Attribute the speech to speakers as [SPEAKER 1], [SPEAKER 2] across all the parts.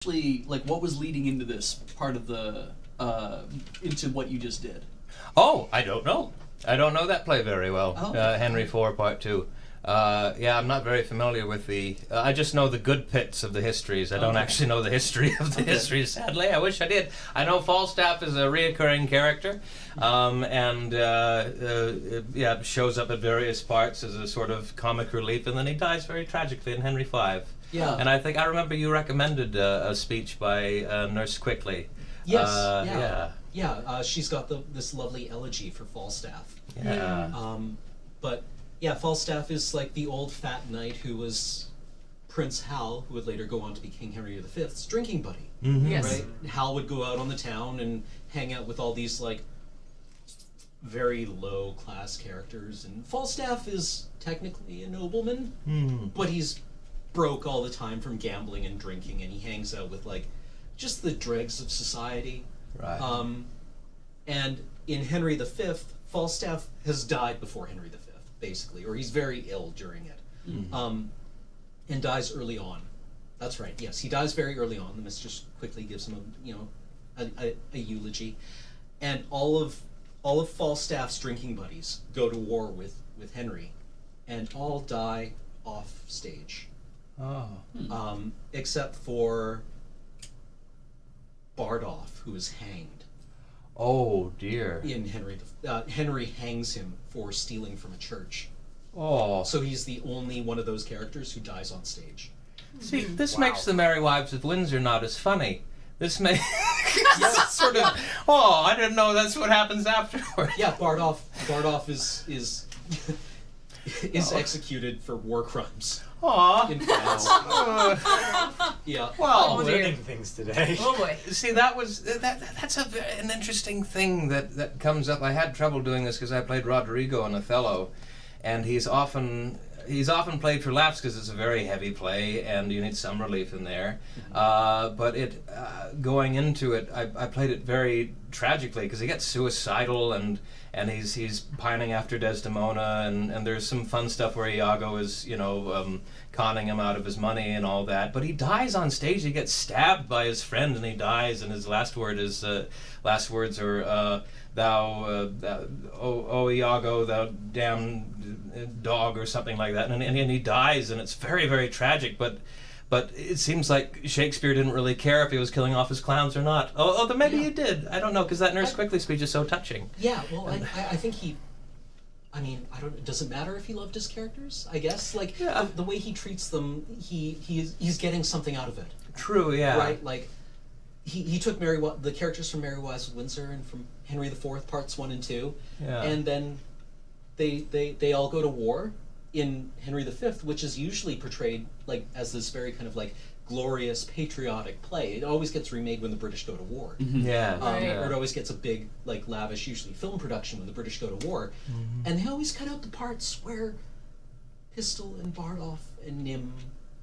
[SPEAKER 1] actually, like, what was leading into this part of the, into what you just did?
[SPEAKER 2] Oh, I don't know. I don't know that play very well.
[SPEAKER 1] Oh.
[SPEAKER 2] Henry IV, Part 2. Yeah, I'm not very familiar with the... I just know the good bits of the histories. I don't actually know the history of the histories, sadly. I wish I did. I know Falstaff is a reoccurring character, and yeah, shows up at various parts as a sort of comic relief, and then he dies very tragically in Henry V.
[SPEAKER 1] Yeah.
[SPEAKER 2] And I think, I remember you recommended a speech by Nurse Quickly.
[SPEAKER 3] Yes,
[SPEAKER 2] Yeah.
[SPEAKER 3] She's got this lovely elegy for Falstaff.
[SPEAKER 2] Yeah.
[SPEAKER 3] But yeah, Falstaff is like the old fat knight who was Prince Hal, who would later go on to be King Henry V's drinking buddy.
[SPEAKER 2] Mm-hmm.
[SPEAKER 4] Yes.
[SPEAKER 3] Right? Hal would go out on the town and hang out with all these like very low class characters, and Falstaff is technically a nobleman, but he's broke all the time from gambling and drinking, and he hangs out with like just the dregs of society.
[SPEAKER 2] Right.
[SPEAKER 3] And in Henry V, Falstaff has died before Henry V, basically, or he's very ill during it, and dies early on. That's right. Yes, he dies very early on. The mistress quickly gives him a eulogy, and all of Falstaff's drinking buddies go to war with Henry, and all die off stage.
[SPEAKER 2] Oh.
[SPEAKER 3] Except for Bardolph, who is hanged.
[SPEAKER 2] Oh, dear.
[SPEAKER 3] In Henry hangs him for stealing from a church.
[SPEAKER 2] Oh.
[SPEAKER 3] So he's the only one of those characters who dies on stage.
[SPEAKER 2] See, this makes the Merry Wives of Windsor not as funny. This makes sort of, oh, I didn't know that's what happens afterward.
[SPEAKER 3] Yeah, Bardolph is executed for war crimes.
[SPEAKER 2] Aw.
[SPEAKER 3] In France. Yeah.
[SPEAKER 2] Well,
[SPEAKER 4] Oh, dear.
[SPEAKER 5] Learning things today.
[SPEAKER 4] Oh boy.
[SPEAKER 2] see, that's an interesting thing that comes up. I had trouble doing this because I played Roderigo in Othello, and he's often played for laughs because it's a very heavy play and you need some relief in there. But going into it, I played it very tragically because he gets suicidal and he's pining after Desdemona, and there's some fun stuff where Iago is conning him out of his money and all that. But he dies on stage. He gets stabbed by his friend and he dies, and his last words are thou, oh Iago, thou damn dog, or something like that, and he dies, and it's very, very tragic, but it seems like Shakespeare didn't really care if he was killing off his clowns or not. Although maybe he did. I don't know, because that Nurse Quickly speech is so touching.
[SPEAKER 3] Yeah, well, I think it doesn't matter if he loved his characters, I guess. Like, the way he treats them, he's getting something out of it.
[SPEAKER 2] True, yeah.
[SPEAKER 3] Right? Like, he took the characters from Merry Wives of Windsor and from Henry IV, parts 1 and 2, and then they all go to war in Henry V, which is usually portrayed like as this very kind of like glorious patriotic play. It always gets remade when the British go to war.
[SPEAKER 2] Yeah.
[SPEAKER 3] Or it always gets a big, like, lavish, usually film production when the British go to war. And they always cut out the parts where Pistol and Bardolph and Nym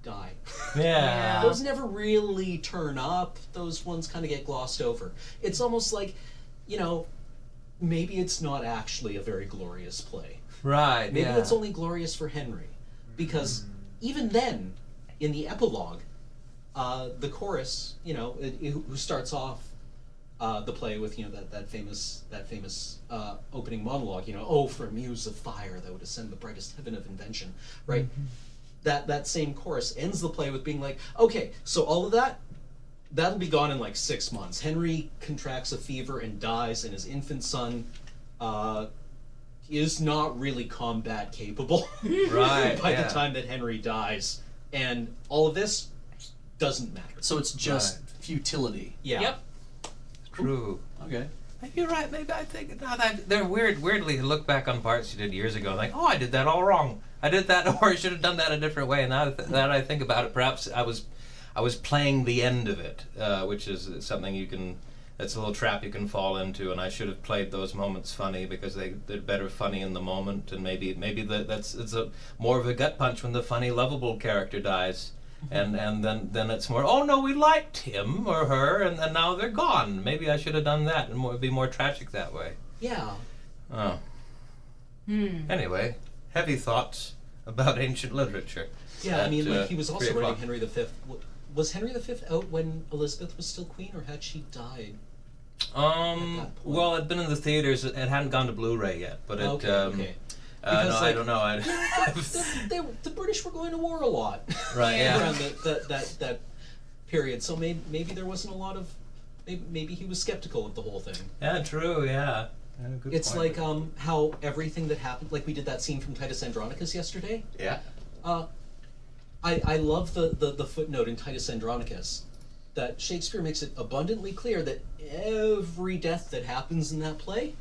[SPEAKER 3] die.
[SPEAKER 2] Yeah.
[SPEAKER 3] Those never really turn up. Those ones kind of get glossed over. It's almost like, maybe it's not actually a very glorious play.
[SPEAKER 2] Right,
[SPEAKER 3] Maybe it's only glorious for Henry. Because even then, in the epilogue, the chorus, who starts off the play with, that famous opening monologue, oh, for a muse of fire that would ascend the brightest heaven of invention, right? That same chorus ends the play with being like, okay, so all of that'll be gone in like 6 months. Henry contracts a fever and dies, and his infant son is not really combat capable
[SPEAKER 2] Right,
[SPEAKER 3] by the time that Henry dies. And all of this doesn't matter.
[SPEAKER 1] So it's just futility.
[SPEAKER 3] Yeah.
[SPEAKER 4] Yep.
[SPEAKER 2] True.
[SPEAKER 1] Okay.
[SPEAKER 2] Maybe you're right. Maybe I think they're weirdly you look back on parts you did years ago, like, oh, I did that all wrong. I did that, or I should have done that a different way. And now that I think about it, perhaps I was playing the end of it, which is something that's a little trap you can fall into. And I should have played those moments funny because they're better funny in the moment. And maybe it's more of a gut punch when the funny, lovable character dies. And then it's more, oh no, we liked him or her, and now they're gone. Maybe I should have done that, and be more tragic that way.
[SPEAKER 3] Yeah.
[SPEAKER 2] Oh. Anyway, heavy thoughts about ancient literature.
[SPEAKER 3] Yeah, I mean, he was also
[SPEAKER 2] 3 o'clock.
[SPEAKER 3] writing Henry V was Henry V out when Elizabeth was still queen, or had she died?
[SPEAKER 2] Well, it'd been in the theaters. It hadn't gone to Blu-ray yet, but it.
[SPEAKER 3] Okay.
[SPEAKER 2] No,
[SPEAKER 3] Because,
[SPEAKER 2] I
[SPEAKER 3] like,
[SPEAKER 2] don't know.
[SPEAKER 3] The British were going to war a lot.
[SPEAKER 2] Right, yeah.
[SPEAKER 3] Around that period, so maybe there wasn't a lot of. Maybe he was skeptical of the whole thing.
[SPEAKER 2] Yeah, true. Yeah. Good
[SPEAKER 3] It's
[SPEAKER 2] point.
[SPEAKER 3] like how everything that happened, like we did that scene from Titus Andronicus yesterday.
[SPEAKER 2] Yeah.
[SPEAKER 3] I love the footnote in Titus Andronicus that Shakespeare makes it abundantly clear that every death that happens in that play,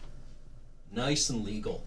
[SPEAKER 3] nice and legal.